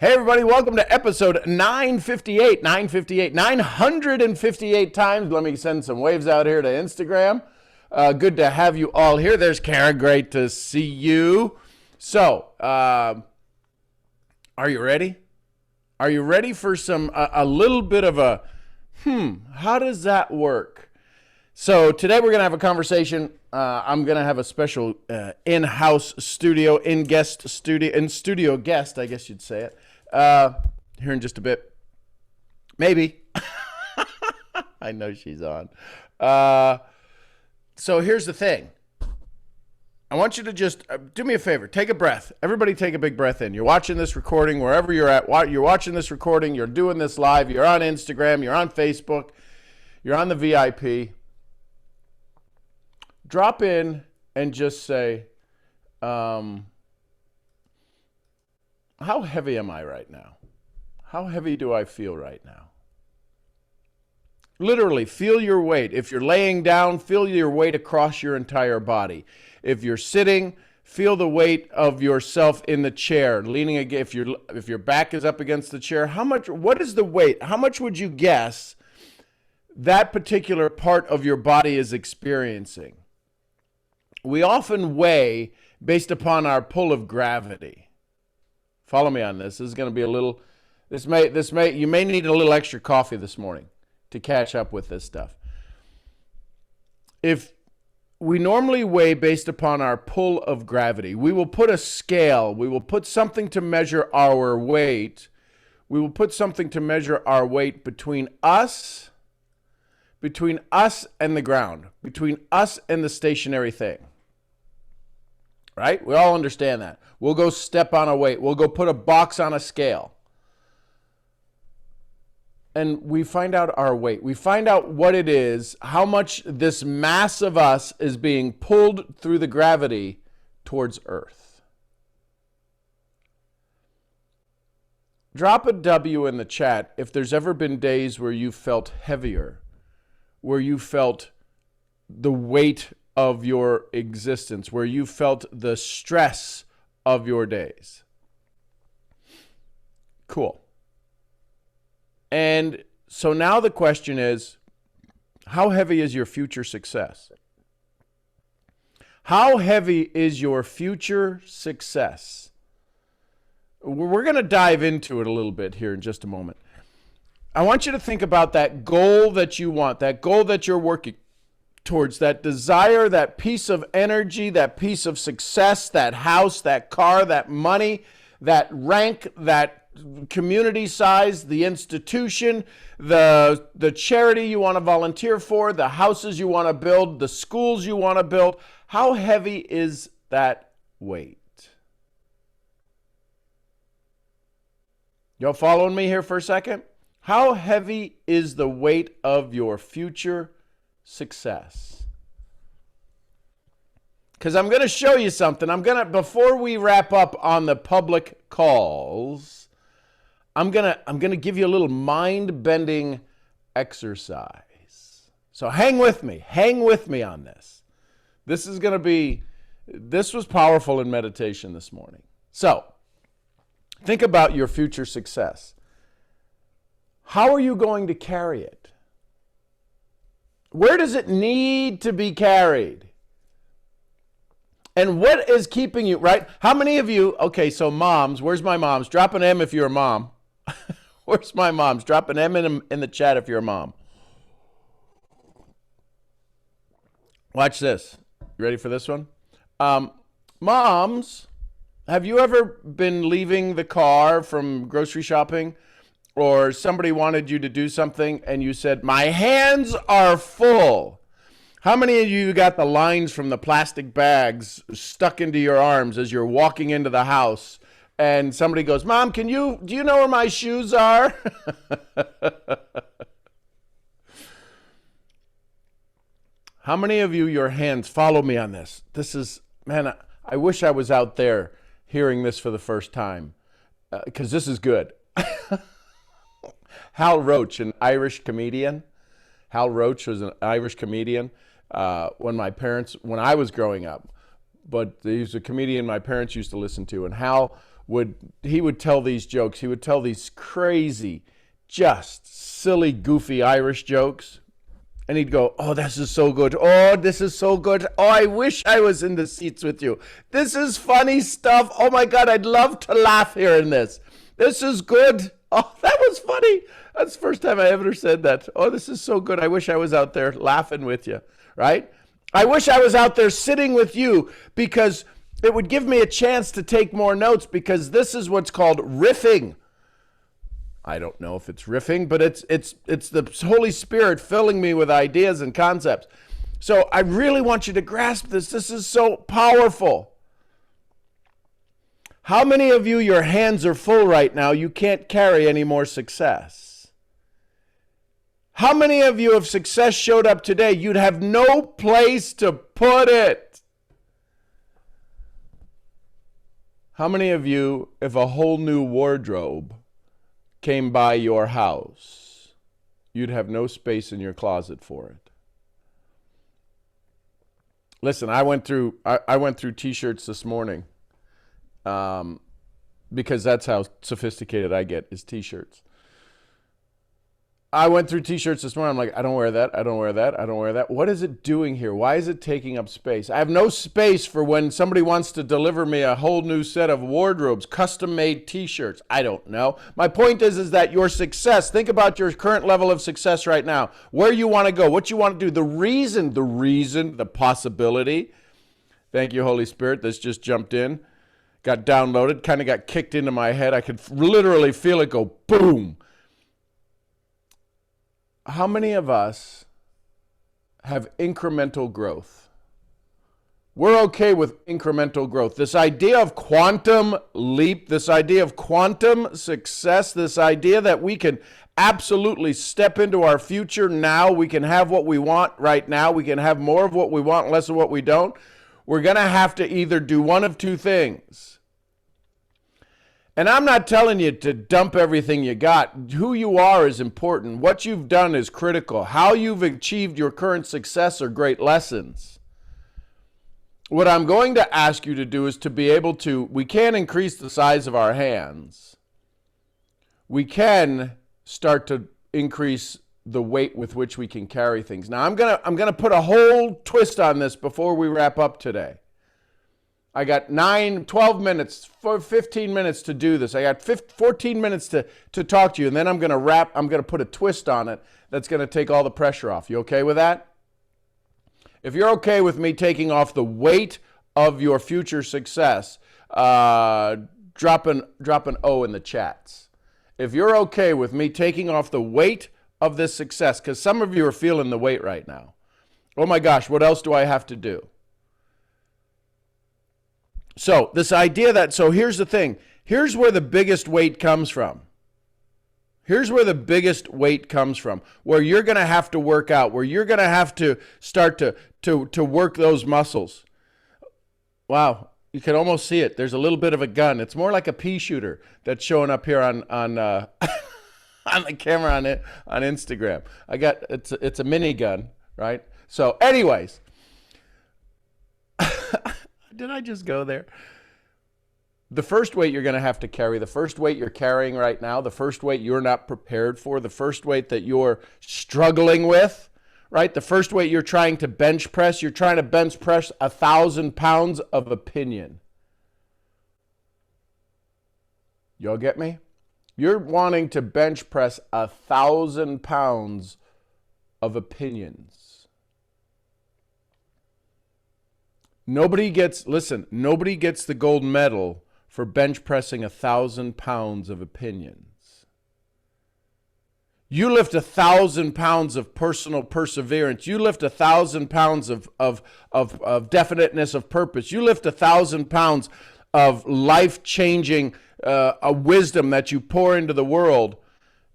Hey everybody, welcome to episode 958 times. Let me send some waves out here to Instagram. Good to have you all here. There's Kara, great to see you. So, are you ready? Are you ready for a little bit of a, how does that work? So today we're going to have a conversation. I'm going to have a special in-house studio, in-studio guest, I guess you'd say it, here in just a bit. Maybe. I know she's on. So here's the thing. I want you to just do me a favor. Take a breath. Everybody take a big breath in. You're watching this recording wherever you're at. You're watching this recording. You're doing this live. You're on Instagram. You're on Facebook. You're on the VIP. Drop in and just say, how heavy am I right now? How heavy do I feel right now? Literally, feel your weight. If you're laying down, feel your weight across your entire body. If you're sitting, feel the weight of yourself in the chair, leaning against. If your back is up against the chair, what is the weight? How much would you guess that particular part of your body is experiencing? We often weigh based upon our pull of gravity. Follow me on this. This is going to be you may need a little extra coffee this morning to catch up with this stuff. If we normally weigh based upon our pull of gravity, we will put a scale, we will put something to measure our weight. We will put something to measure our weight between us and the ground, between us and the stationary thing. Right? We all understand that. We'll go step on a weight. We'll go put a box on a scale. And we find out our weight. We find out what it is, how much this mass of us is being pulled through the gravity towards Earth. Drop a W in the chat if there's ever been days where you felt heavier, where you felt the weight of your existence, where you felt the stress of your days. Cool. And so now the question is, how heavy is your future success? How heavy is your future success? We're going to dive into it a little bit here in just a moment. I want you to think about that goal that you want, that goal that you're working towards, that desire, that piece of energy, that piece of success, that house, that car, that money, that rank, that community size, the institution, the charity you want to volunteer for, the houses you want to build, the schools you want to build. How heavy is that weight? Y'all following me here for a second? How heavy is the weight of your future success? Because I'm going to show you something. Before we wrap up on the public calls, I'm going to give you a little mind-bending exercise. So hang with me on this. This was powerful in meditation this morning. So, think about your future success. How are you going to carry it? Where does it need to be carried? And what is keeping you, right? How many of you, okay, so moms, where's my moms? Drop an M if you're a mom. Where's my moms? Drop an M in the chat if you're a mom. Watch this. You ready for this one? Moms, have you ever been leaving the car from grocery shopping, or somebody wanted you to do something and you said, my hands are full? How many of you got the lines from the plastic bags stuck into your arms as you're walking into the house and somebody goes, Mom, do you know where my shoes are? How many of you, your hands, follow me on this? This is, man, I wish I was out there hearing this for the first time, because this is good. Hal Roach, an Irish comedian. Hal Roach was an Irish comedian when I was growing up. But he's a comedian my parents used to listen to. And Hal he would tell these jokes. He would tell these crazy, just silly, goofy Irish jokes. And he'd go, oh, this is so good. Oh, this is so good. Oh, I wish I was in the seats with you. This is funny stuff. Oh, my God, I'd love to laugh hearing this. This is good. Oh, that was funny. That's the first time I ever said that. Oh, this is so good. I wish I was out there laughing with you, right? I wish I was out there sitting with you, because it would give me a chance to take more notes, because this is what's called riffing. I don't know if it's riffing, but it's the Holy Spirit filling me with ideas and concepts. So I really want you to grasp this. This is so powerful. How many of you, your hands are full right now, you can't carry any more success? How many of you, if success showed up today, you'd have no place to put it? How many of you, if a whole new wardrobe came by your house, you'd have no space in your closet for it? Listen, I went through t-shirts this morning, because that's how sophisticated I get, is t-shirts. I went through t-shirts this morning. I'm like, I don't wear that. I don't wear that. I don't wear that. What is it doing here? Why is it taking up space? I have no space for when somebody wants to deliver me a whole new set of wardrobes, custom-made t-shirts. I don't know. My point is that your success, think about your current level of success right now, where you want to go, what you want to do, the reason, the possibility. Thank you, Holy Spirit. This just jumped in, got downloaded, kind of got kicked into my head. I could literally feel it go boom. How many of us have incremental growth? We're okay with incremental growth. This idea of quantum leap, this idea of quantum success, this idea that we can absolutely step into our future now, we can have what we want right now, we can have more of what we want, less of what we don't. We're going to have to either do one of two things. And I'm not telling you to dump everything you got. Who you are is important. What you've done is critical. How you've achieved your current success are great lessons. What I'm going to ask you to do is to be able to, we can increase the size of our hands. We can start to increase the weight with which we can carry things. Now, I'm gonna put a whole twist on this before we wrap up today. I got 12 minutes, 15 minutes to do this. I got 14 minutes to talk to you, and then I'm going to put a twist on it that's going to take all the pressure off. You okay with that? If you're okay with me taking off the weight of your future success, drop an O in the chats. If you're okay with me taking off the weight of this success, because some of you are feeling the weight right now. Oh my gosh, what else do I have to do? So this idea that, so here's the thing. Here's where the biggest weight comes from. Here's where the biggest weight comes from, where you're going to have to work out, where you're going to have to start to work those muscles. Wow, you can almost see it. There's a little bit of a gun. It's more like a pea shooter that's showing up here on on the camera on Instagram. It's a mini gun, right? So anyways, did I just go there? The first weight you're going to have to carry, the first weight you're carrying right now, the first weight you're not prepared for, the first weight that you're struggling with, right? The first weight you're trying to bench press, you're trying to bench press 1,000 pounds of opinion. Y'all get me? You're wanting to bench press 1,000 pounds of opinions. Nobody gets the gold medal for bench pressing 1,000 pounds of opinions. You lift 1,000 pounds of personal perseverance. You lift 1,000 pounds of definiteness of purpose. You lift 1,000 pounds of life-changing a wisdom that you pour into the world.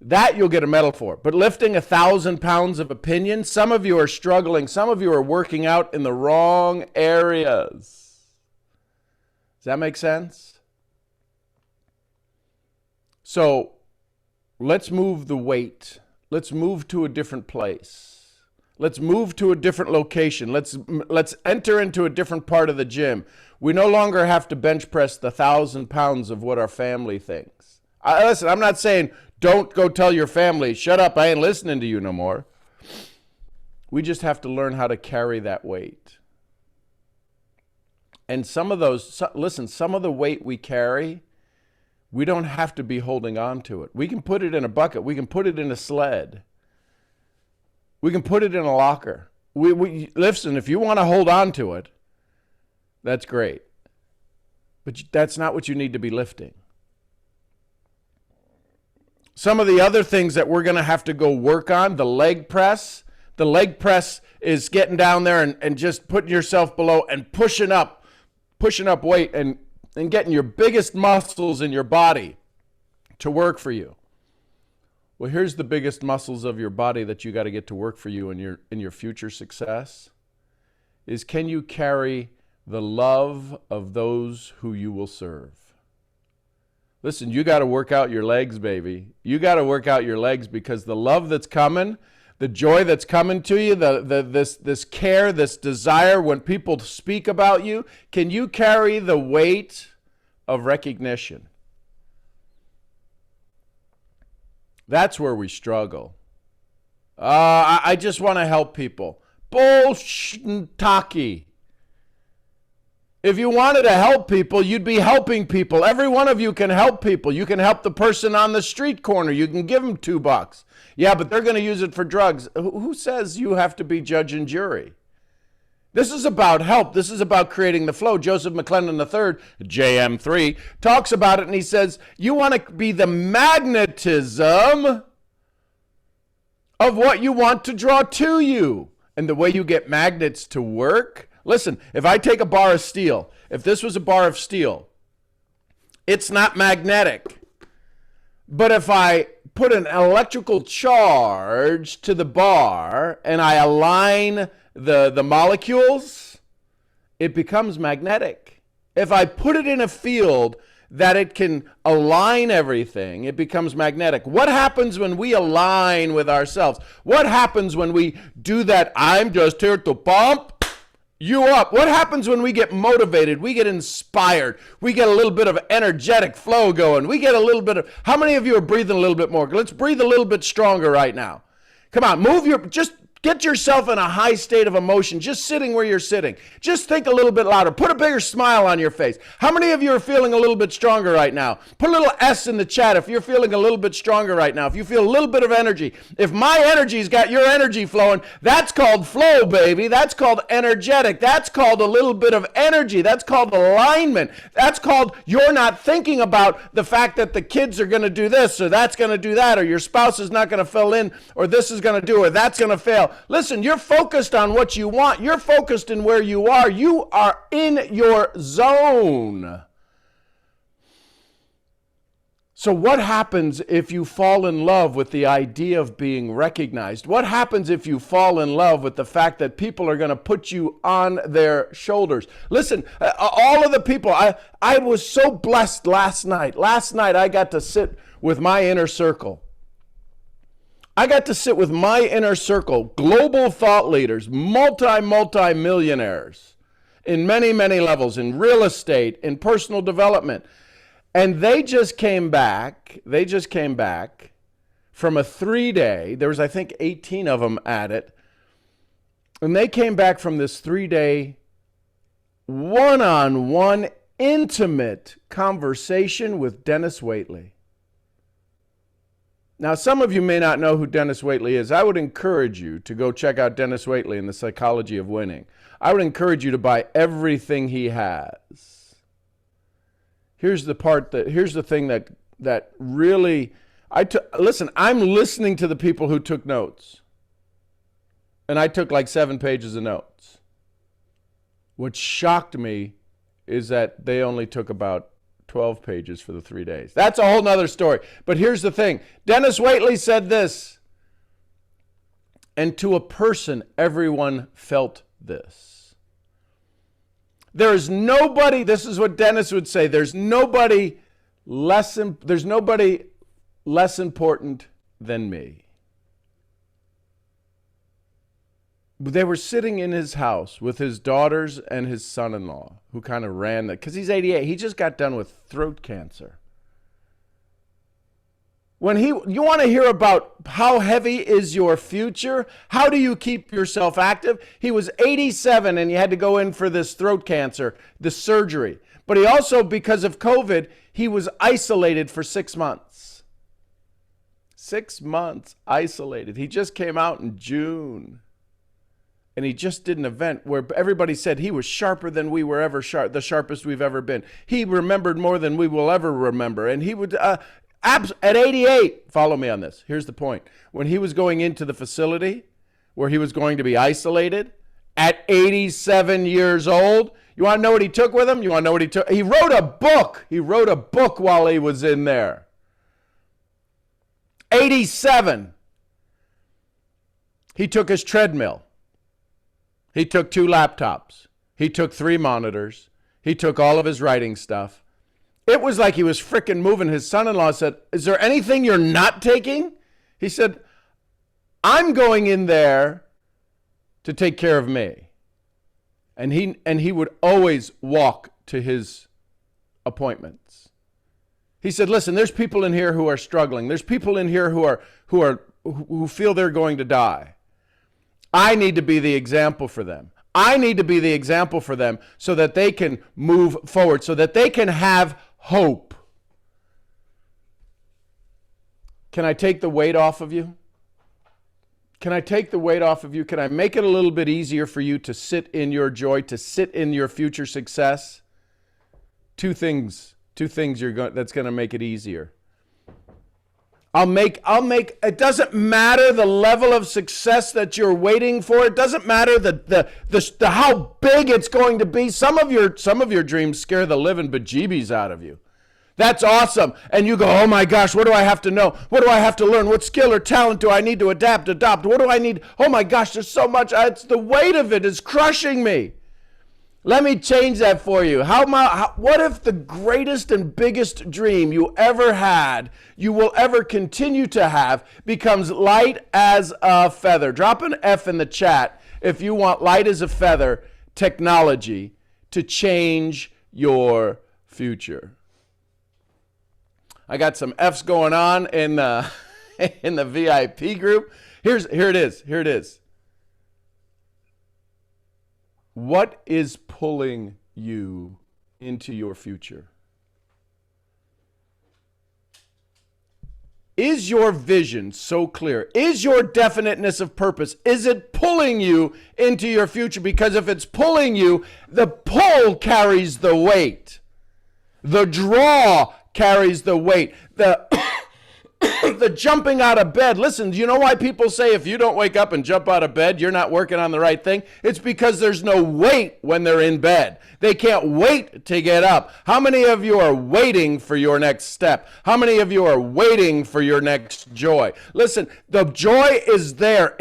That you'll get a medal for. But lifting 1,000 pounds of opinion, some of you are struggling. Some of you are working out in the wrong areas. Does that make sense? So let's move the weight. Let's move to a different place. Let's move to a different location. Let's enter into a different part of the gym. We no longer have to bench press the 1,000 pounds of what our family thinks. Listen, I'm not saying don't go tell your family, shut up, I ain't listening to you no more. We just have to learn how to carry that weight. And some of the weight we carry, we don't have to be holding on to it. We can put it in a bucket. We can put it in a sled. We can put it in a locker. Listen, if you want to hold on to it, that's great. But that's not what you need to be lifting. Some of the other things that we're going to have to go work on, the leg press. The leg press is getting down there and just putting yourself below and pushing up weight and getting your biggest muscles in your body to work for you. Well, here's the biggest muscles of your body that you got to get to work for you in your future success is, can you carry the love of those who you will serve? Listen, you got to work out your legs, baby. You got to work out your legs, because the love that's coming, the joy that's coming to you, this care, this desire when people speak about you, can you carry the weight of recognition? That's where we struggle. I just want to help people. Bullshit. If you wanted to help people, you'd be helping people. Every one of you can help people. You can help the person on the street corner. You can give them $2. Yeah, but they're going to use it for drugs. Who says you have to be judge and jury? This is about help. This is about creating the flow. Joseph McClendon III, JM3, talks about it, and he says, you want to be the magnetism of what you want to draw to you. And the way you get magnets to work, listen, if I take a bar of steel, if this was a bar of steel, it's not magnetic. But if I put an electrical charge to the bar and I align the molecules, it becomes magnetic. If I put it in a field that it can align everything, it becomes magnetic. What happens when we align with ourselves? What happens when we do that? I'm just here to pump you up. What happens when we get motivated? We get inspired. We get a little bit of energetic flow going. We get a little bit of, how many of you are breathing a little bit more? Let's breathe a little bit stronger right now. Come on, just get yourself in a high state of emotion, just sitting where you're sitting. Just think a little bit louder. Put a bigger smile on your face. How many of you are feeling a little bit stronger right now? Put a little S in the chat if you're feeling a little bit stronger right now. If you feel a little bit of energy. If my energy's got your energy flowing, that's called flow, baby. That's called energetic. That's called a little bit of energy. That's called alignment. That's called you're not thinking about the fact that the kids are going to do this or that's going to do that or your spouse is not going to fill in or this is going to do or that's going to fail. Listen, you're focused on what you want. You're focused in where you are. You are in your zone. So what happens if you fall in love with the idea of being recognized? What happens if you fall in love with the fact that people are going to put you on their shoulders? Listen, all of the people, I was so blessed last night. Last night I got to sit with my inner circle. I got to sit with my inner circle, global thought leaders, multi-millionaires in many, many levels, in real estate, in personal development. And they just came back from a 3-day, there was I think 18 of them at it, and they came back from this 3-day one-on-one intimate conversation with Dennis Waitley. Now, some of you may not know who Dennis Waitley is. I would encourage you to go check out Dennis Waitley and the Psychology of Winning. I would encourage you to buy everything he has. Here's the thing that really, listen, I'm listening to the people who took notes. And I took like 7 pages of notes. What shocked me is that they only took about 12 pages for the 3 days. That's a whole nother story. But here's the thing. Dennis Waitley said this. And to a person, everyone felt this. There is nobody, this is what Dennis would say, there's nobody less important than me. They were sitting in his house with his daughters and his son-in-law, who kind of ran that, because he's 88. He just got done with throat cancer. You want to hear about how heavy is your future? How do you keep yourself active? He was 87 and he had to go in for this throat cancer, the surgery. But he also, because of COVID, he was isolated for 6 months. 6 months isolated. He just came out in June. And he just did an event where everybody said he was sharper than we were ever the sharpest we've ever been. He remembered more than we will ever remember. And he would... at 88, follow me on this. Here's the point. When he was going into the facility where he was going to be isolated at 87 years old, you want to know what he took with him? You want to know what he took? He wrote a book. He wrote a book while he was in there. 87. He took his treadmill. He took 2 laptops. He took 3 monitors. He took all of his writing stuff. It was like he was frickin' moving. His son-in-law said, "Is there anything you're not taking?" He said, "I'm going in there to take care of me." And he would always walk to his appointments. He said, "Listen, there's people in here who are struggling. There's people in here who feel they're going to die. I need to be the example for them. I need to be the example for them so that they can move forward, so that they can have hope." Can I take the weight off of you? Can I take the weight off of you? Can I make it a little bit easier for you to sit in your joy, to sit in your future success? Two things that's going to make it easier. I'll make, it doesn't matter the level of success that you're waiting for. It doesn't matter the how big it's going to be. Some of your dreams scare the living bejeebies out of you. That's awesome. And you go, "Oh my gosh, what do I have to know? What do I have to learn? What skill or talent do I need to adopt? What do I need? Oh my gosh, there's so much. It's the weight of it is crushing me." Let me change that for you. What if the greatest and biggest dream you ever had, you will ever continue to have, becomes light as a feather? Drop an F in the chat if you want light as a feather technology to change your future. I got some F's going on in the in the VIP group. Here it is. What is pulling you into your future? Is your vision so clear? Is your definiteness of purpose, is it pulling you into your future? Because if it's pulling you, the pull carries the weight. The draw carries the weight. The jumping out of bed. Listen, do you know why people say if you don't wake up and jump out of bed, you're not working on the right thing? It's because there's no weight when they're in bed. They can't wait to get up. How many of you are waiting for your next step? How many of you are waiting for your next joy? Listen, the joy is there.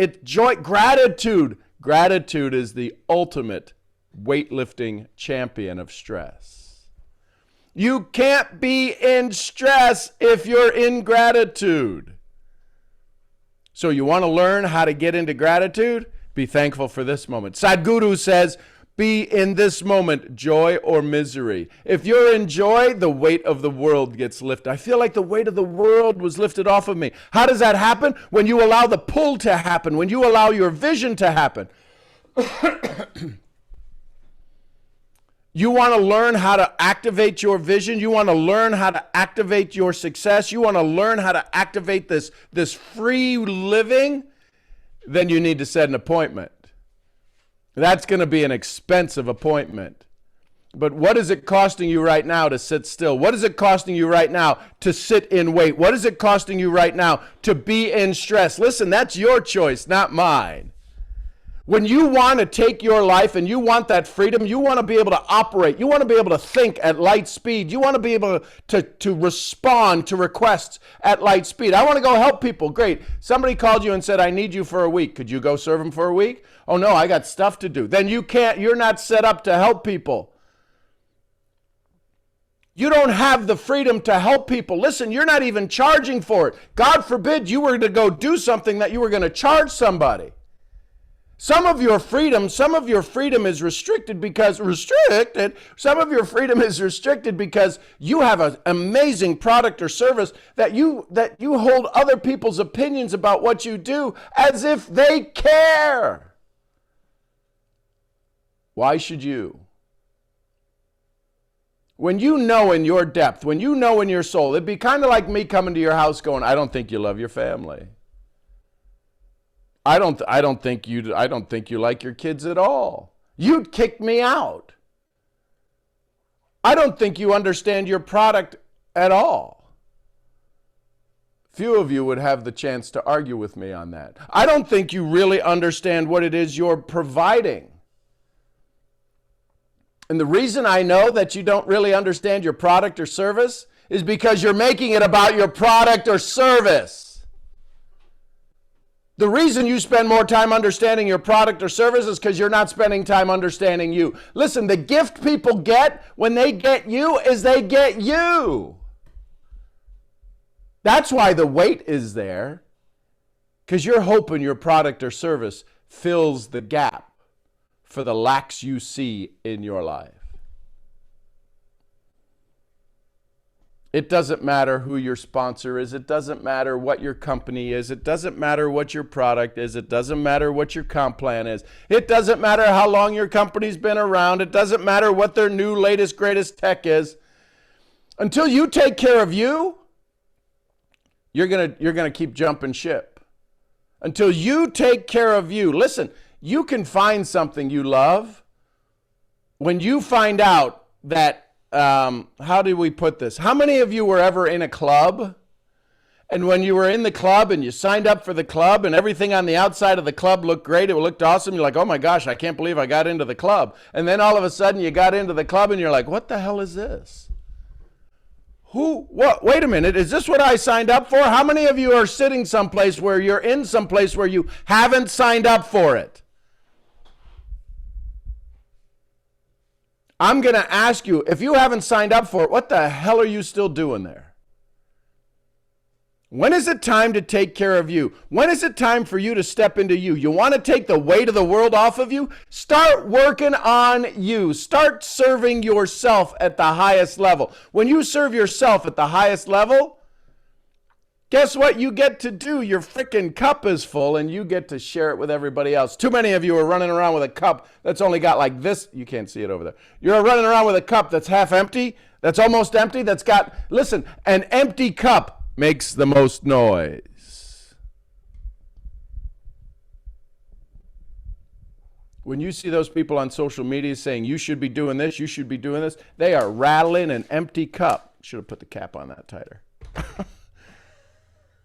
Gratitude. Gratitude is the ultimate weightlifting champion of stress. You can't be in stress if you're in gratitude. So you want to learn how to get into gratitude? Be thankful for this moment. Sadhguru says, be in this moment, joy or misery. If you're in joy, the weight of the world gets lifted. I feel like the weight of the world was lifted off of me. How does that happen? When you allow the pull to happen, when you allow your vision to happen. You want to learn how to activate your vision. You want to learn how to activate your success. You want to learn how to activate this free living. Then you need to set an appointment. That's going to be an expensive appointment. But what is it costing you right now to sit still? What is it costing you right now to sit in wait? What is it costing you right now to be in stress? Listen, that's your choice, not mine. When you want to take your life and you want that freedom, you want to be able to operate. You want to be able to think at light speed. You want to be able to respond to requests at light speed. I want to go help people. Great. Somebody called you and said, "I need you for a week." Could you go serve them for a week? Oh no, I got stuff to do. Then you can't. You're not set up to help people. You don't have the freedom to help people. Listen, you're not even charging for it. God forbid you were to go do something that you were going to charge somebody. Some of your freedom is restricted because some of your freedom is restricted because you have an amazing product or service that you hold other people's opinions about what you do as if they care. Why should you? When you know in your depth, when you know in your soul, it'd be kind of like me coming to your house going, I don't think you love your family. I don't think you like your kids at all. You'd kick me out. I don't think you understand your product at all. Few of you would have the chance to argue with me on that. I don't think you really understand what it is you're providing. And the reason I know that you don't really understand your product or service is because you're making it about your product or service. The reason you spend more time understanding your product or service is because you're not spending time understanding you. Listen, the gift people get when they get you is they get you. That's why the weight is there, because you're hoping your product or service fills the gap for the lacks you see in your life. It doesn't matter who your sponsor is. It doesn't matter what your company is. It doesn't matter what your product is. It doesn't matter what your comp plan is. It doesn't matter how long your company's been around. It doesn't matter what their new, latest, greatest tech is. Until you take care of you, you're gonna keep jumping ship. Until you take care of you. Listen, you can find something you love when you find out that how do we put this? How many of you were ever in a club? And when you were in the club and you signed up for the club and everything on the outside of the club looked great, it looked awesome. You're like, oh my gosh, I can't believe I got into the club. And then all of a sudden you got into the club and you're like, what the hell is this? What? Wait a minute. Is this what I signed up for? How many of you are sitting someplace where you're in someplace where you haven't signed up for it? I'm going to ask you, if you haven't signed up for it, what the hell are you still doing there? When is it time to take care of you? When is it time for you to step into you? You want to take the weight of the world off of you? Start working on you. Start serving yourself at the highest level. When you serve yourself at the highest level, guess what you get to do? Your freaking cup is full and you get to share it with everybody else. Too many of you are running around with a cup that's only got like this. You can't see it over there. You're running around with a cup that's half empty, that's almost empty, that's got, listen, an empty cup makes the most noise. When you see those people on social media saying you should be doing this, you should be doing this, they are rattling an empty cup. Should have put the cap on that tighter.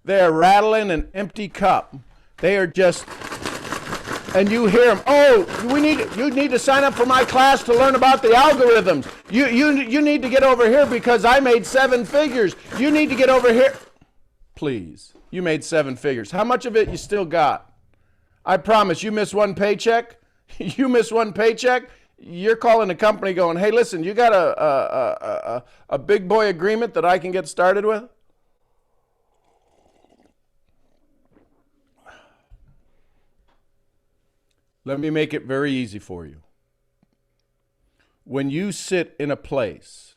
They are rattling an empty cup. They are just, and you hear them, oh, you need to sign up for my class to learn about the algorithms. You need to get over here because I made 7 figures. You need to get over here. Please, you made 7 figures. How much of it you still got? I promise, you miss one paycheck, you miss one paycheck, you're calling the company going, hey, listen, you got a big boy agreement that I can get started with? Let me make it very easy for you. When you sit in a place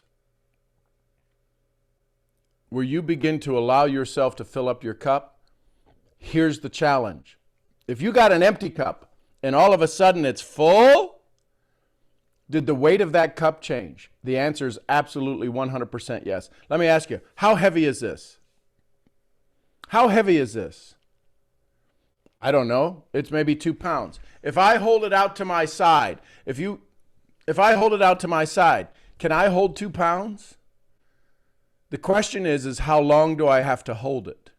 where you begin to allow yourself to fill up your cup, here's the challenge. If you got an empty cup and all of a sudden it's full, did the weight of that cup change? The answer is absolutely 100% yes. Let me ask you, how heavy is this? How heavy is this? I don't know. It's maybe 2 pounds. If I hold it out to my side, if I hold it out to my side, can I hold 2 pounds? The question is how long do I have to hold it?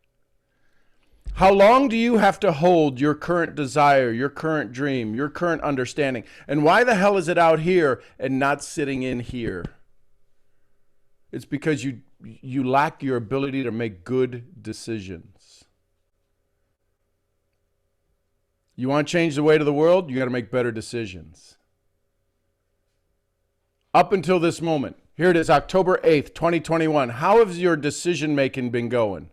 How long do you have to hold your current desire, your current dream, your current understanding? And why the hell is it out here and not sitting in here? It's because you lack your ability to make good decisions. You want to change the weight of the world? You got to make better decisions. Up until this moment, here it is, October 8th, 2021. How has your decision making been going?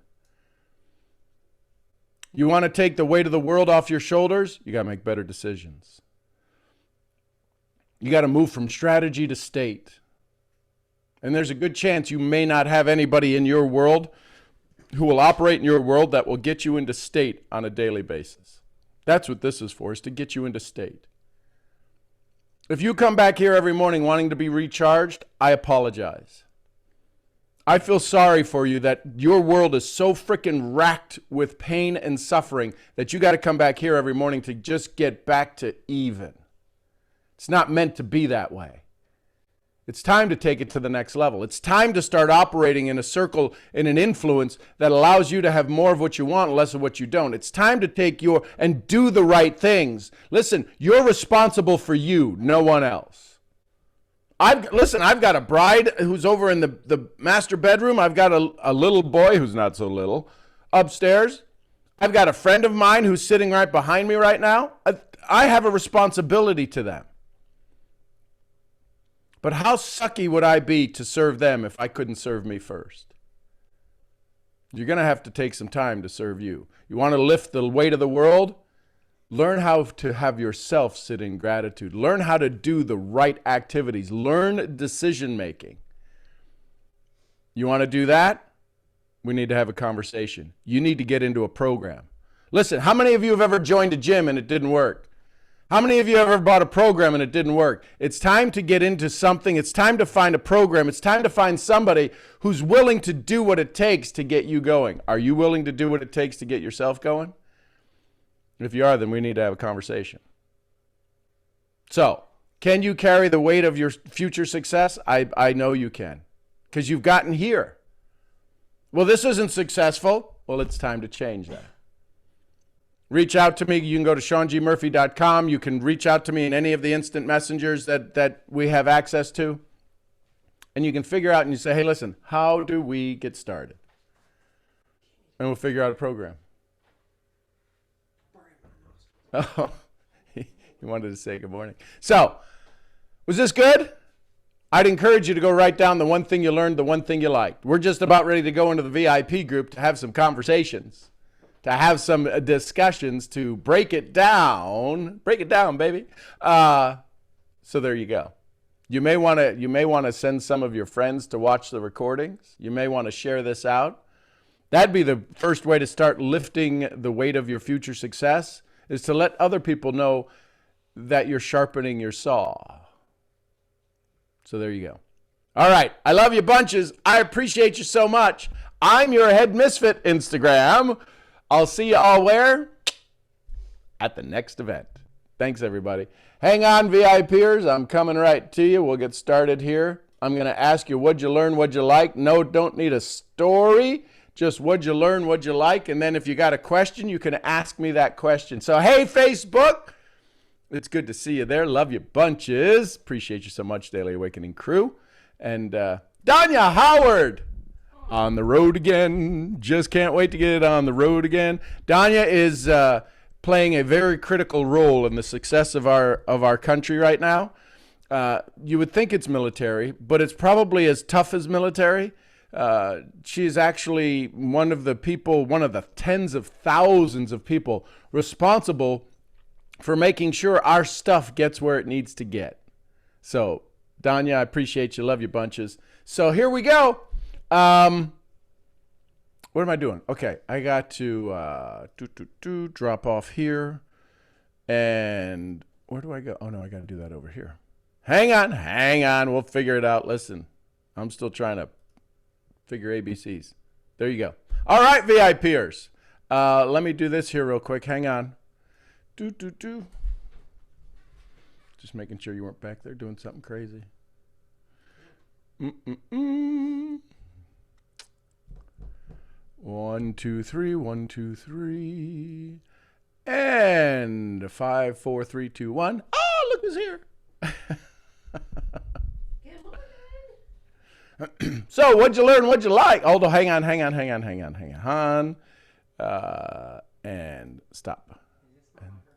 You want to take the weight of the world off your shoulders? You got to make better decisions. You got to move from strategy to state. And there's a good chance you may not have anybody in your world who will operate in your world that will get you into state on a daily basis. That's what this is for, is to get you into state. If you come back here every morning wanting to be recharged, I apologize. I feel sorry for you that your world is so freaking racked with pain and suffering that you got to come back here every morning to just get back to even. It's not meant to be that way. It's time to take it to the next level. It's time to start operating in a circle, in an influence that allows you to have more of what you want, less of what you don't. It's time to take and do the right things. Listen, you're responsible for you, no one else. I've got a bride who's over in the master bedroom. I've got a little boy who's not so little upstairs. I've got a friend of mine who's sitting right behind me right now. I have a responsibility to them. But how sucky would I be to serve them if I couldn't serve me first? You're going to have to take some time to serve you. You want to lift the weight of the world? Learn how to have yourself sit in gratitude. Learn how to do the right activities. Learn decision making. You want to do that? We need to have a conversation. You need to get into a program. Listen, how many of you have ever joined a gym and it didn't work? How many of you ever bought a program and it didn't work? It's time to get into something. It's time to find a program. It's time to find somebody who's willing to do what it takes to get you going. Are you willing to do what it takes to get yourself going? If you are, then we need to have a conversation. So, can you carry the weight of your future success? I know you can, because you've gotten here. Well, this isn't successful. Well, it's time to change that. Reach out to me. You can go to SeanGMurphy.com. You can reach out to me in any of the instant messengers that we have access to. And you can figure out and you say, hey, listen, how do we get started? And we'll figure out a program. Oh, he wanted to say good morning. So, was this good? I'd encourage you to go write down the one thing you learned, the one thing you liked. We're just about ready to go into the VIP group to have some conversations, to have some discussions, to break it down, baby. So there you go. You may want to send some of your friends to watch the recordings. You may want to share this out. That'd be the first way to start lifting the weight of your future success, is to let other people know that you're sharpening your saw. So there you go. All right. I love you bunches. I appreciate you so much. I'm your Head Misfit Instagram. I'll see you all where? At the next event. Thanks, everybody. Hang on, VIPers. I'm coming right to you. We'll get started here. I'm going to ask you, what'd you learn, what'd you like? No, don't need a story. Just what'd you learn, what'd you like? And then if you got a question, you can ask me that question. So, hey, Facebook. It's good to see you there. Love you bunches. Appreciate you so much, Daily Awakening crew. And Danya Howard. On the road again. Just can't wait to get it on the road again. Danya is playing a very critical role in the success of our country right now. You would think it's military, but it's probably as tough as military. She is actually one of the tens of thousands of people responsible for making sure our stuff gets where it needs to get. So, Danya, I appreciate you. Love you bunches. So here we go. What am I doing? Okay, I got to drop off here. And where do I go? Oh, no, I got to do that over here. Hang on. We'll figure it out. Listen, I'm still trying to figure ABCs. There you go. All right, VIPers. Let me do this here real quick. Hang on. Just making sure you weren't back there doing something crazy. 1, 2, 3, 1, 2, 3. And 5, 4, 3, 2, 1. Oh, look who's here. So, what'd you learn? What'd you like? Hold on, hang on. And stop.